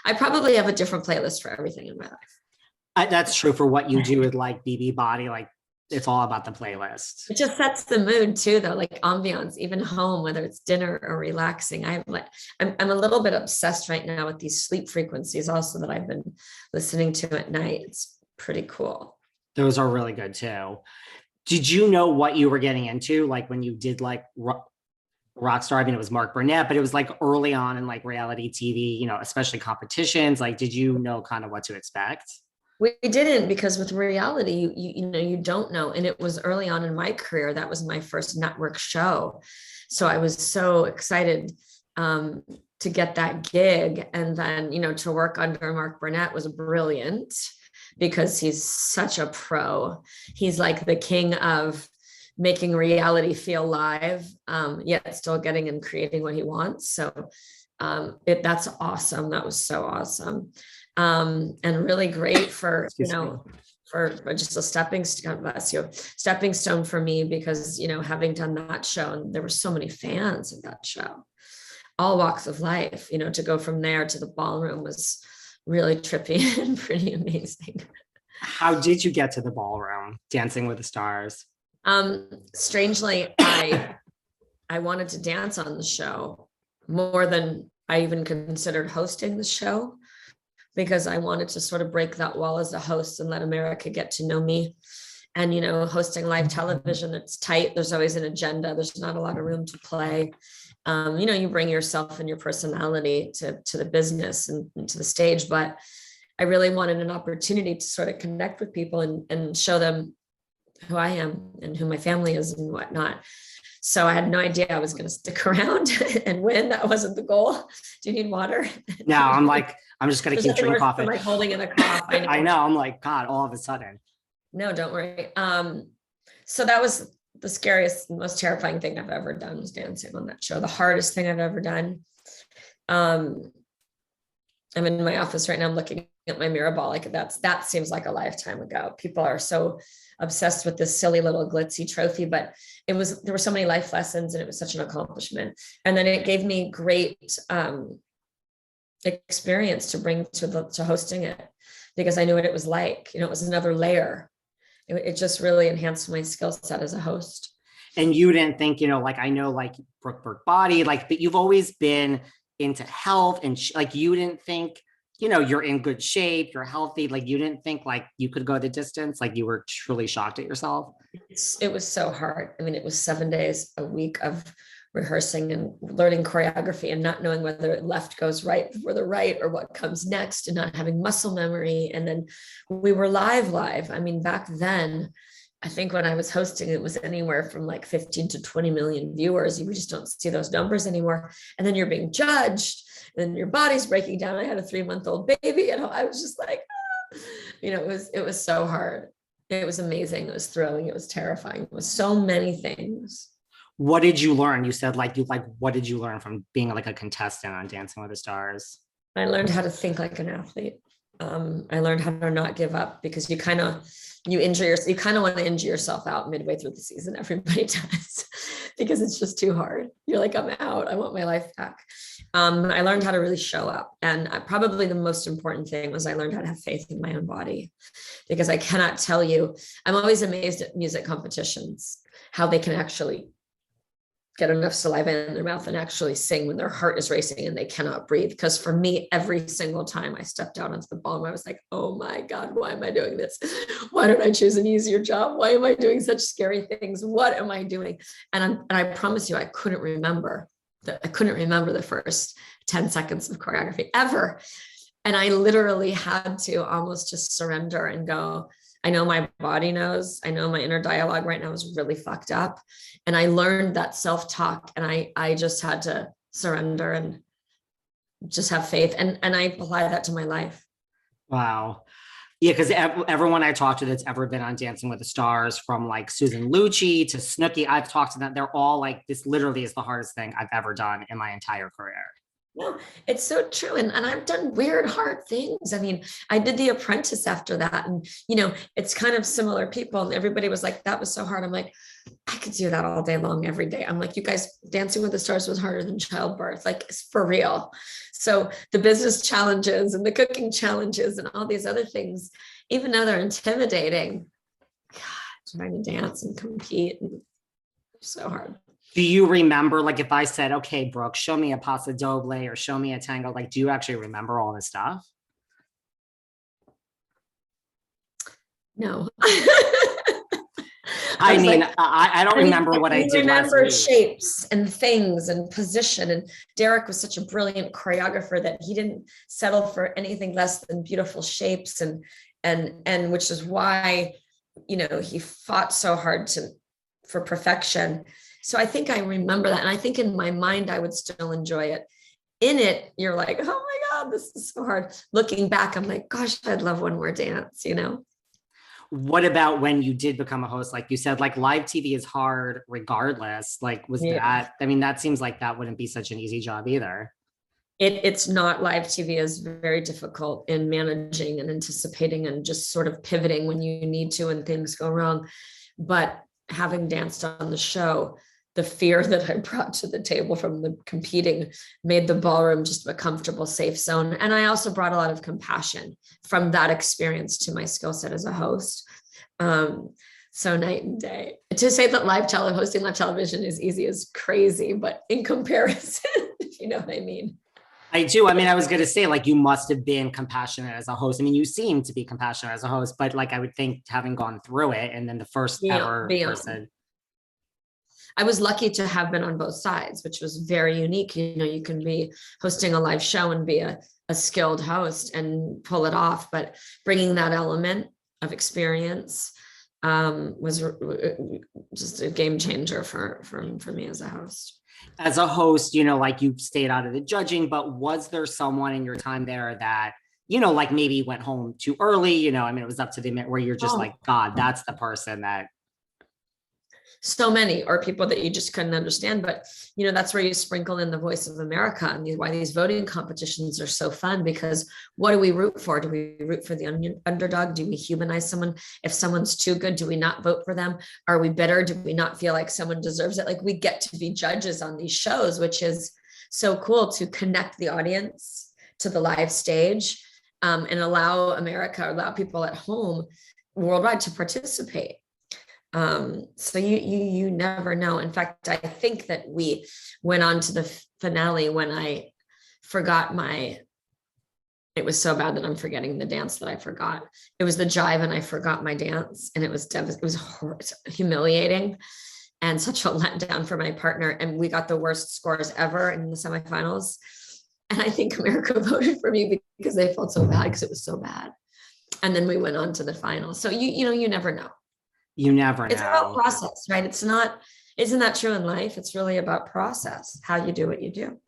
I probably have a different playlist for everything in my life. That's true for what you do with like BB Body. Like it's all about the playlist. It just sets the mood too, though, like ambiance, even home, whether it's dinner or relaxing. I'm a little bit obsessed right now with these sleep frequencies also that I've been listening to at night. It's pretty cool. Those are really good too. Did you know what you were getting into? Like when you did like Rockstar, I mean, it was Mark Burnett, but it was like early on in like reality TV, especially competitions. Like, did you know kind of what to expect? We didn't, because with reality, you don't know. And it was early on in my career. That was my first network show. So I was so excited to get that gig. And then, to work under Mark Burnett was brilliant because he's such a pro. He's like the king of making reality feel live, yet still getting and creating what he wants. So that's awesome. That was so awesome. And really great for, for just a stepping stone for me, because, having done that show, and there were so many fans of that show, all walks of life, to go from there to the ballroom was really trippy and pretty amazing. How did you get to the ballroom, Dancing with the Stars? Strangely, I wanted to dance on the show more than I even considered hosting the show, because I wanted to sort of break that wall as a host and let America get to know me. And, hosting live television, it's tight. There's always an agenda. There's not a lot of room to play. You bring yourself and your personality to the business and to the stage. But I really wanted an opportunity to sort of connect with people and show them who I am and who my family is and whatnot. So I had no idea I was going to stick around and win. That wasn't the goal. Do you need water? No, I'm just going to keep drinking coffee. Like holding in a cough. I know. I'm like, God, all of a sudden. No, don't worry. So that was the scariest, most terrifying thing I've ever done, was dancing on that show. The hardest thing I've ever done. I'm in my office right now. I'm looking at my mirror ball. Like that seems like a lifetime ago. People are so obsessed with this silly little glitzy trophy, but there were so many life lessons, and it was such an accomplishment. And then it gave me great experience to bring to hosting it, because I knew what it was like. It was another layer. It just really enhanced my skill set as a host. And you didn't think, like, I know, like Brooke Burke Body, like, but you've always been into health, and like, you didn't think, you're in good shape, you're healthy. Like, you didn't think like you could go the distance. Like, you were truly shocked at yourself. It was so hard. I mean, it was 7 days a week of rehearsing and learning choreography and not knowing whether left goes right before the right or what comes next, and not having muscle memory. And then we were live. I mean, back then, I think when I was hosting, it was anywhere from like 15 to 20 million viewers. You just don't see those numbers anymore. And then you're being judged, and your body's breaking down. I had a 3-month-old baby, and I was just like, it was so hard. It was amazing. It was thrilling. It was terrifying. It was so many things. What did you learn? You said what did you learn from being like a contestant on Dancing with the Stars? I learned how to think like an athlete. I learned how to not give up, because you kind of want to injure yourself out midway through the season. Everybody does, because it's just too hard. You're like, I'm out. I want my life back. I learned how to really show up. And probably the most important thing was I learned how to have faith in my own body, because I cannot tell you, I'm always amazed at music competitions, how they can actually get enough saliva in their mouth and actually sing when their heart is racing and they cannot breathe. Because for me, every single time I stepped out onto the ballroom, I was like, oh my God, why am I doing this? Why don't I choose an easier job? Why am I doing such scary things? What am I doing? And I promise you, I couldn't remember the first 10 seconds of choreography ever. And I literally had to almost just surrender and go, I know my body knows. I know my inner dialogue right now is really fucked up. And I learned that self-talk, and I just had to surrender and just have faith. And I apply that to my life. Wow. Yeah, because everyone I talked to that's ever been on Dancing with the Stars, from like Susan Lucci to Snooki, I've talked to them. They're all like, this literally is the hardest thing I've ever done in my entire career. No, it's so true. And I've done weird, hard things. I mean, I did The Apprentice after that. And, it's kind of similar people. And everybody was like, that was so hard. I'm like, I could do that all day long, every day. I'm like, you guys, Dancing with the Stars was harder than childbirth. Like, it's for real. So the business challenges and the cooking challenges and all these other things, even though they're intimidating, God, trying to dance and compete, and so hard. Do you remember, like, if I said, okay, Brooke, show me a paso doble or show me a tango, like, do you actually remember all this stuff? No. I mean, like, I don't remember what I did last week. Shapes and things and position. And Derek was such a brilliant choreographer that he didn't settle for anything less than beautiful shapes, and which is why, you know, he fought so hard for perfection. So I think I remember that. And I think in my mind, I would still enjoy it. In it, you're like, oh my God, this is so hard. Looking back, I'm like, gosh, I'd love one more dance, you know? What about when you did become a host? Like you said, like live TV is hard regardless. Like, was that, I mean, that seems like that wouldn't be such an easy job either. It's not. Live TV is very difficult in managing and anticipating and just sort of pivoting when you need to and things go wrong. But having danced on the show, the fear that I brought to the table from the competing made the ballroom just a comfortable, safe zone. And I also brought a lot of compassion from that experience to my skill set as a host. So night and day. To say that hosting live television is easy is crazy, but in comparison, if you know what I mean. I do. I mean, I was going to say, like, you must have been compassionate as a host. I mean, you seem to be compassionate as a host, but like, I would think having gone through it and then the first ever person. I was lucky to have been on both sides, which was very unique. You know, you can be hosting a live show and be a skilled host and pull it off, but bringing that element of experience was just a game changer for me as a host. As a host, you know, like you stayed out of the judging, but was there someone in your time there that, you know, like maybe went home too early, you know, I mean, it was up to the minute where you're just like, God, that's the person that. So many, or people that you just couldn't understand. But, you know, that's where you sprinkle in the Voice of America and why these voting competitions are so fun, because what do we root for? Do we root for the underdog? Do we humanize someone? If someone's too good, do we not vote for them? Are we bitter? Do we not feel like someone deserves it? Like, we get to be judges on these shows, which is so cool, to connect the audience to the live stage, and allow people at home worldwide to participate. So you never know. In fact, I think that we went on to the finale when I forgot it was so bad that I'm forgetting the dance that I forgot. It was the jive and I forgot my dance, and it was humiliating and such a letdown for my partner. And we got the worst scores ever in the semifinals. And I think America voted for me because they felt so bad because it was so bad. And then we went on to the final. So you never know. You never know. It's about process, right? Isn't that true in life? It's really about process, how you do what you do.